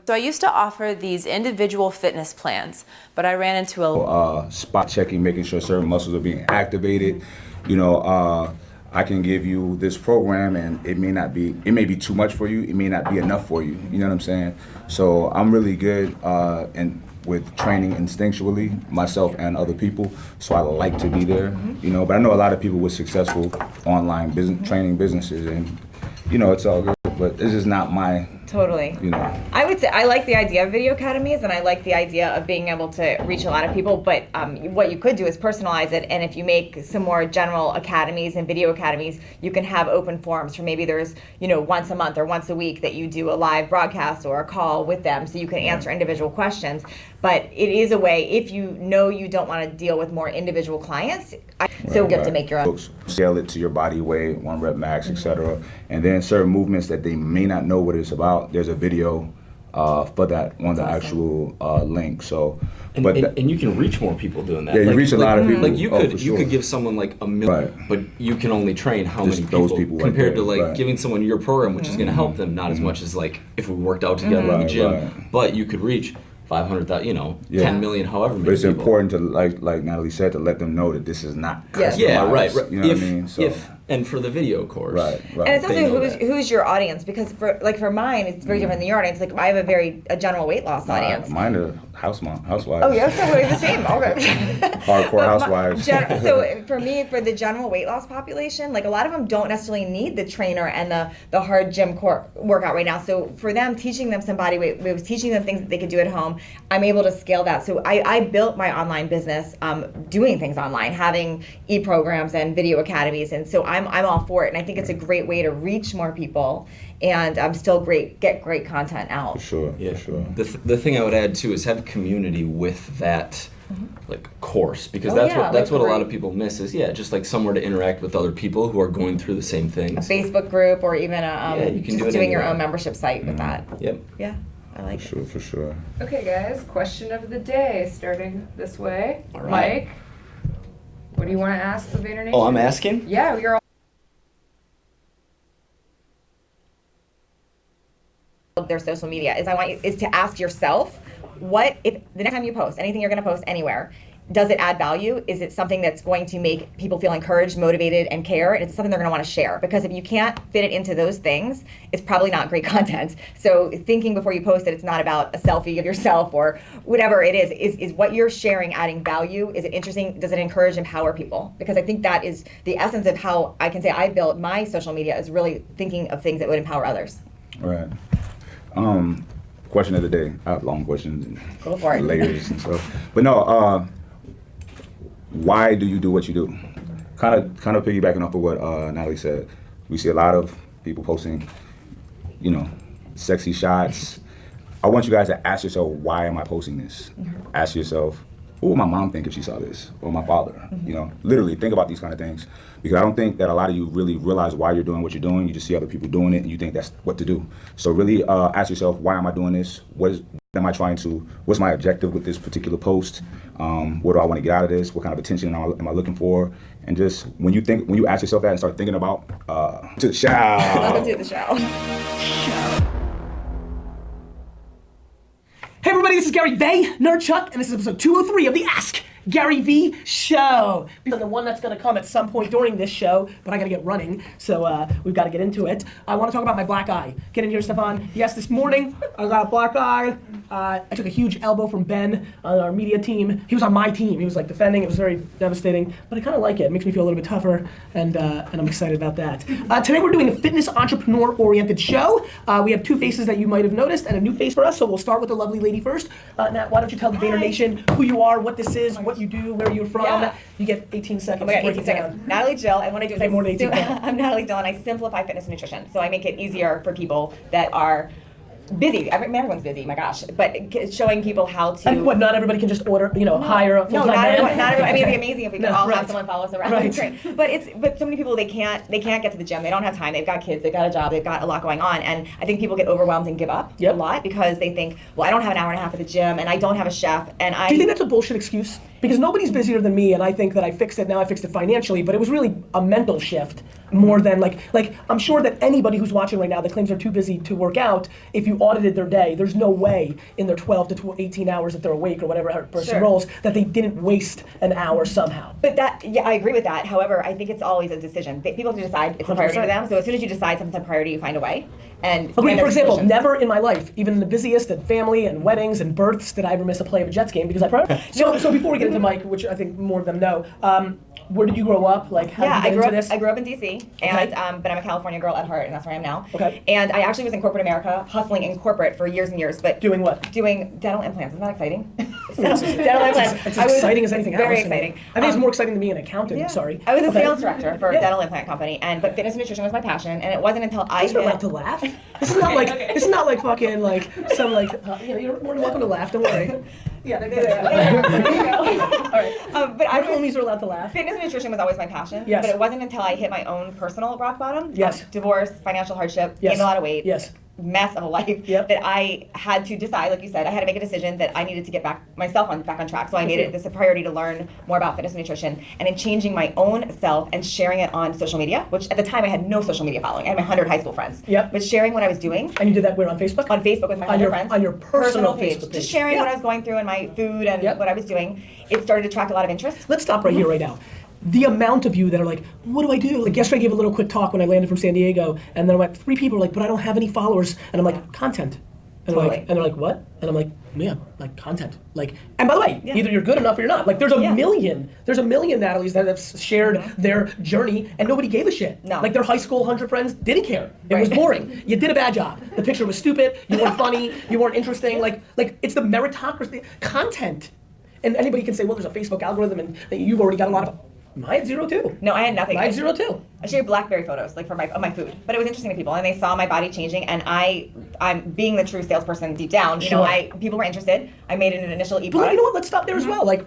So I used to offer these individual fitness plans, but I ran into a spot checking, making sure certain muscles are being activated. I can give you this program and it may be too much for you, it may not be enough for you. You know what I'm saying? So I'm really good and with training instinctually, myself and other people. So I like to be there, but I know a lot of people with successful online business training businesses, and it's all good, but this is not my Totally. I would say I like the idea of video academies, and I like the idea of being able to reach a lot of people, but what you could do is personalize it, and if you make some more general academies and video academies, you can have open forums for maybe there's, once a month or once a week that you do a live broadcast or a call with them so you can answer individual questions. But it is a way, if you know you don't want to deal with more individual clients, so you have to make your own. Scale it to your body weight, 1 rep max, etc. And then certain movements that they may not know what it's about, there's a video for that on the actual link. So, and you can reach more people doing that. Yeah, you reach a lot of people. Like you could give someone like $1 million, but you can only train how many people? Those people compared to giving someone your program, which is going to help them not as much as like if we worked out together in the gym. But you could reach 500,000, 10 million, however many. But it's people. important to, like Natalie said, to let them know that this is not customized. Yeah, right. You know what I mean? So, and for the video course. Right. And it's also who's your audience, because for mine it's very different than your audience. Like I have a general weight loss audience. Mine are housewives. Oh yeah, so we're the same. Okay. Hardcore housewives. So for me, for the general weight loss population, like a lot of them don't necessarily need the trainer and the hard gym workout right now. So for them, teaching them some body weight moves, teaching them things that they could do at home, I'm able to scale that. So I built my online business doing things online, having e-programs and video academies, and so I'm all for it, and I think it's a great way to reach more people and still get great content out. For sure. Yeah. For sure. The thing I would add too is have community with that like course, because that's what a lot of people miss is just like somewhere to interact with other people who are going through the same things. A Facebook group or even you can just doing your own membership site with that. Yep. Yeah. I like it. For sure. Okay, guys, question of the day, starting this way. All right. Mike, what do you want to ask the Vayner Nation? Oh, I'm asking? Yeah, you're all. Their social media is to ask yourself, what if the next time you post anything you're going to post anywhere, does it add value? Is it something that's going to make people feel encouraged, motivated, and care? And it's something they're going to want to share, because if you can't fit it into those things, it's probably not great content. So thinking before you post it, it's not about a selfie of yourself or whatever it is what you're sharing adding value? Is it interesting? Does it encourage, empower people? Because I think that is the essence of how I can say I built my social media, is really thinking of things that would empower others. All right. Question of the day. I have long questions and Go for it. layers and stuff. But no, why do you do what you do? Kind of piggybacking off of what Natalie said. We see a lot of people posting, sexy shots. I want you guys to ask yourself, why am I posting this? Ask yourself, what would my mom think if she saw this? Or my father? Literally think about these kind of things. Because I don't think that a lot of you really realize why you're doing what you're doing. You just see other people doing it and you think that's what to do. So really ask yourself, why am I doing this? What's my objective with this particular post? What do I want to get out of this? What kind of attention am I looking for? And just when you ask yourself that and start thinking about to the show. Welcome to the show. Hey everybody, this is Gary Vaynerchuk, and this is episode 203 of the Ask Gary V Show. The one that's going to come at some point during this show, but I got to get running, so we've got to get into it. I want to talk about my black eye. Get in here, Stefan. Yes, this morning I got a black eye. I took a huge elbow from Ben on our media team. He was on my team. He was like defending. It was very devastating, but I kind of like it. It makes me feel a little bit tougher, and I'm excited about that. Today we're doing a fitness entrepreneur-oriented show. We have two faces that you might have noticed, and a new face for us. So we'll start with the lovely lady first. Nat, why don't you tell the Vayner Nation who you are, what this is, what you do, where you're from. Yeah. You get 18 seconds. Oh my God, 18 seconds. Natalie Jill, and what I do is More than 18 I'm Natalie Jill, and I simplify fitness and nutrition. So I make it easier for people that are busy. Everyone's busy, my gosh. But showing people how to. And what, not everybody can just order, hire a full-time not man? everyone. I mean, it'd be amazing if we could all have someone follow us around and Right. train. But so many people, they can't get to the gym. They don't have time. They've got kids. They've got a job. They've got a lot going on. And I think people get overwhelmed and give up a lot because they think, well, I don't have an hour and a half at the gym, and I don't have a chef, and I. Do you think that's a bullshit excuse? Because nobody's busier than me, and I think that I fixed it. Now I fixed it financially, but it was really a mental shift more than like I'm sure that anybody who's watching right now that claims they're too busy to work out, if you audited their day, there's no way in their 12 to 18 hours that they're awake or whatever person rolls that they didn't waste an hour somehow. But I agree with that. However, I think it's always a decision. People have to decide it's a priority to them. So as soon as you decide something's a priority, you find a way. And agreed. For example, never in my life, even the busiest at family and weddings and births, did I ever miss a play of a Jets game because I prioritize. So before we get into Mike, which I think more of them know, where did you grow up? Like, how did you get into this? I grew up in DC, and but I'm a California girl at heart, and that's where I am now. Okay. And I actually was in corporate America, hustling in corporate for years and years. But doing what? Doing dental implants. Isn't that exciting? Dental implants. It's as exciting as anything else. Very exciting. I think it's more exciting than being an accountant. Yeah. Sorry. I was a sales director for a dental implant company, but fitness and nutrition was my passion. And it wasn't until I You're allowed to laugh. This is not like this is not like fucking like some like you're more than welcome to laugh. Don't worry. Yeah, there you go. All right. But our homies are allowed to laugh. Fitness and nutrition was always my passion. Yes. But it wasn't until I hit my own personal rock bottom. Yes. Divorce, financial hardship, Yes. gained a lot of weight. Yes. Mess of a life. Yep. That I had to decide, like you said, I had to make a decision that I needed to get back on track. So I made it this a priority to learn more about fitness and nutrition, and in changing my own self and sharing it on social media, which at the time I had no social media following. I had my 100 high school friends. Yep. But sharing what I was doing. And you did that where, on Facebook? On Facebook with my 100 friends. On your personal page. Facebook page. Just sharing what I was going through and my food and what I was doing. It started to attract a lot of interest. Let's stop right here, right now. The amount of you that are like, what do I do? Like yesterday I gave a little quick talk when I landed from San Diego, and then I'm like, 3 people are like, but I don't have any followers. And I'm like, content. And they're like, what? And I'm like, yeah, like content. Like, and by the way, either you're good enough or you're not. Like there's a million Natalies that have shared their journey and nobody gave a shit. No. Like their high school 100 friends didn't care. It was boring. You did a bad job. The picture was stupid. You weren't funny. You weren't interesting. Like it's the meritocracy. Content. And anybody can say, well, there's a Facebook algorithm and you've already got a lot of. I had 0 too. No, I had nothing. I had 0 too. I shared BlackBerry photos, like of my food, but it was interesting to people, and they saw my body changing. And I'm being the true salesperson deep down. You know, people were interested. I made an initial e-product. But you know what? Let's stop there as well. Like,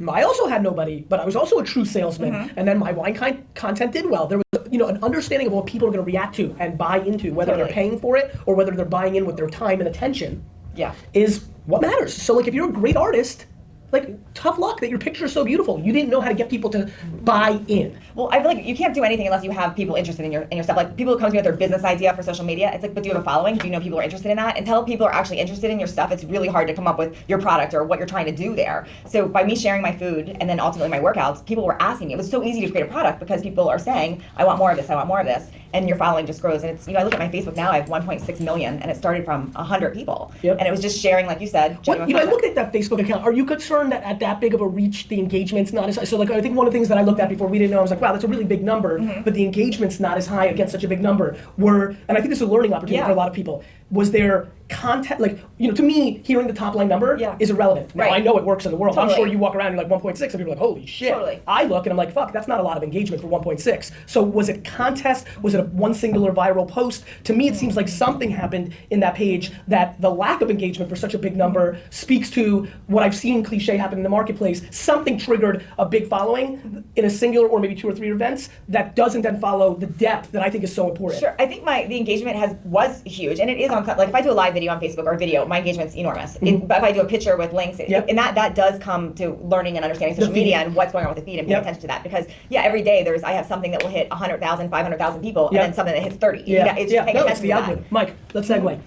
I also had nobody, but I was also a true salesman. And then my wine content did well. There was, an understanding of what people are going to react to and buy into, whether they're paying for it or whether they're buying in with their time and attention. Yeah, is what matters. So, like, if you're a great artist. Like, tough luck that your picture is so beautiful. You didn't know how to get people to buy in. Well, I feel like you can't do anything unless you have people interested in your stuff. Like, people who come to me with their business idea for social media, it's like, but do you have a following? Do you know people are interested in that? Until people are actually interested in your stuff, it's really hard to come up with your product or what you're trying to do there. So by me sharing my food and then ultimately my workouts, people were asking me. It was so easy to create a product because people are saying, I want more of this, I want more of this. And your following just grows. And it's, I look at my Facebook now, I have 1.6 million, and it started from 100 people. Yep. And it was just sharing, like you said. I looked at that Facebook account. Are you concerned that at that big of a reach, the engagement's not as high? So, like, I think one of the things that I looked at before we didn't know, I was like, wow, that's a really big number, but the engagement's not as high against such a big number. And I think this is a learning opportunity for a lot of people. Was there content, like, to me, hearing the top line number is irrelevant. Now, I know it works in the world. Totally. I'm sure you walk around and you're like 1.6, and people are like, holy shit. Totally. I look and I'm like, fuck, that's not a lot of engagement for 1.6. So was it contest? Was it a one singular viral post? To me, it seems like something happened in that page that the lack of engagement for such a big number speaks to what I've seen cliche happen in the marketplace. Something triggered a big following in a singular or maybe 2 or 3 events that doesn't then follow the depth that I think is so important. Sure, I think the engagement was huge, and it is on, like, if I do a live video on Facebook or video, my engagement's enormous. But if I do a picture with links, and that does come to learning and understanding social media and what's going on with the feed and paying attention to that. Because every day I have something that will hit 100,000, 500,000 people, and then something that hits 30. It's just paying attention to that. Mike, let's segue.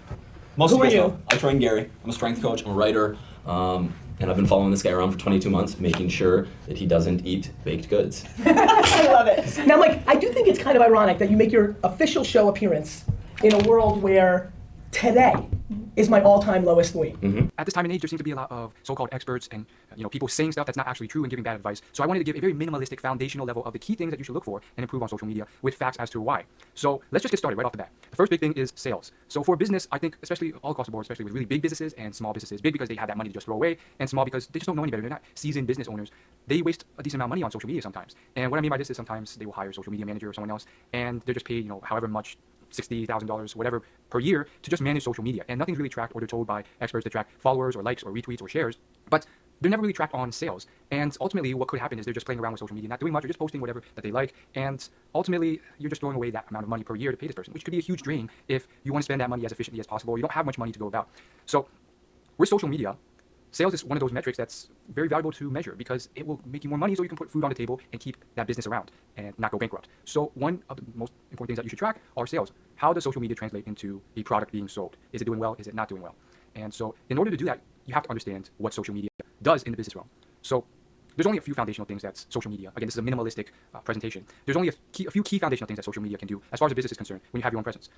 Most Who of are you? know, I train Gary. I'm a strength coach. I'm a writer. And I've been following this guy around for 22 months, making sure that he doesn't eat baked goods. I love it. Now, Mike, I do think it's kind of ironic that you make your official show appearance in a world where today is my all-time lowest weight. At this time and age, there seems to be a lot of so-called experts and people saying stuff that's not actually true and giving bad advice. So I wanted to give a very minimalistic foundational level of the key things that you should look for and improve on social media with facts as to why. So let's just get started right off the bat. The first big thing is sales. So for business, I think, especially all across the board, especially with really big businesses and small businesses, big because they have that money to just throw away, and small because they just don't know any better. They're not seasoned business owners. They waste a decent amount of money on social media sometimes. And what I mean by this is sometimes they will hire a social media manager or someone else, and they're just paid, however much, $60,000, whatever, per year to just manage social media. And nothing's really tracked, or they're told by experts to track followers or likes or retweets or shares. But they're never really tracked on sales. And ultimately, what could happen is they're just playing around with social media, not doing much, or just posting whatever that they like. And ultimately, you're just throwing away that amount of money per year to pay this person, which could be a huge drain if you want to spend that money as efficiently as possible. You don't have much money to go about. So with social media, sales is one of those metrics that's very valuable to measure because it will make you more money so you can put food on the table and keep that business around and not go bankrupt. So one of the most important things that you should track are sales. How does social media translate into the product being sold? Is it doing well? Is it not doing well? And so in order to do that, you have to understand what social media does in the business realm. So there's only a few foundational things that social media, again, this is a minimalistic presentation. There's only a few key foundational things that social media can do as far as a business is concerned when you have your own presence.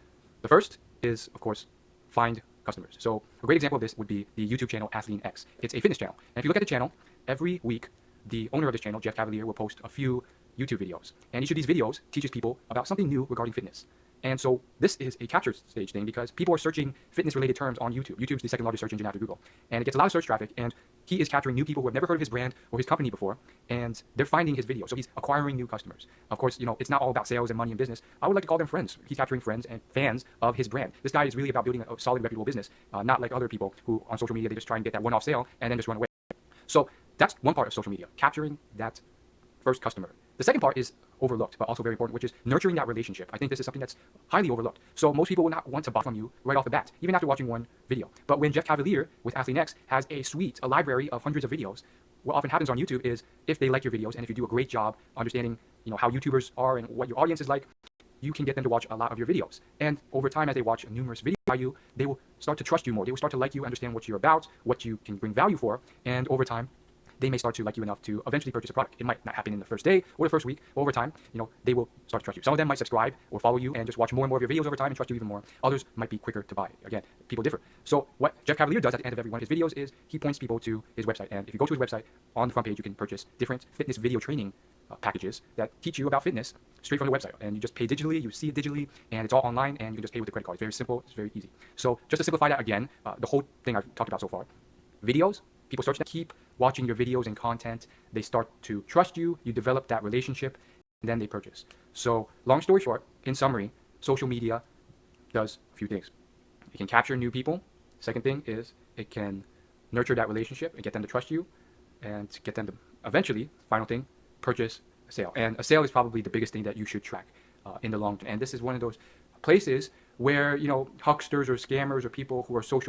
The first is, of course, find customers. So a great example of this would be the YouTube channel AthleanX. It's a fitness channel. And if you look at the channel, every week, the owner of this channel, Jeff Cavalier, will post a few YouTube videos. And each of these videos teaches people about something new regarding fitness. And so this is a capture stage thing because people are searching fitness-related terms on YouTube. YouTube's the second largest search engine after Google. And it gets a lot of search traffic, and he is capturing new people who have never heard of his brand or his company before, and they're finding his video. So he's acquiring new customers. Of course, it's not all about sales and money and business. I would like to call them friends. He's capturing friends and fans of his brand. This guy is really about building a solid, reputable business, not like other people who on social media, they just try and get that one-off sale and then just run away. So that's one part of social media, capturing that first customer. The second part is overlooked, but also very important, which is nurturing that relationship. I think this is something that's highly overlooked. So most people will not want to buy from you right off the bat, even after watching one video. But when Jeff Cavalier with AthleanX has a library of hundreds of videos, what often happens on YouTube is if they like your videos and if you do a great job understanding, how YouTubers are and what your audience is like, you can get them to watch a lot of your videos. And over time, as they watch numerous videos by you, they will start to trust you more. They will start to like you, understand what you're about, what you can bring value for, and over time, they may start to like you enough to eventually purchase a product. It might not happen in the first day or the first week, but over time, they will start to trust you. Some of them might subscribe or follow you and just watch more and more of your videos over time and trust you even more. Others might be quicker to buy. Again, people differ. So what Jeff Cavalier does at the end of every one of his videos is he points people to his website. And if you go to his website, on the front page, you can purchase different fitness video training packages that teach you about fitness straight from the website. And you just pay digitally, you see it digitally, and it's all online, and you can just pay with a credit card. It's very simple, it's very easy. So just to simplify that again, the whole thing I've talked about so far, videos, people start to keep watching your videos and content. They start to trust you. You develop that relationship, and then they purchase. So long story short, in summary, social media does a few things. It can capture new people. Second thing is it can nurture that relationship and get them to trust you and get them to eventually, final thing, purchase a sale. And a sale is probably the biggest thing that you should track in the long term. And this is one of those places where, hucksters or scammers or people who are social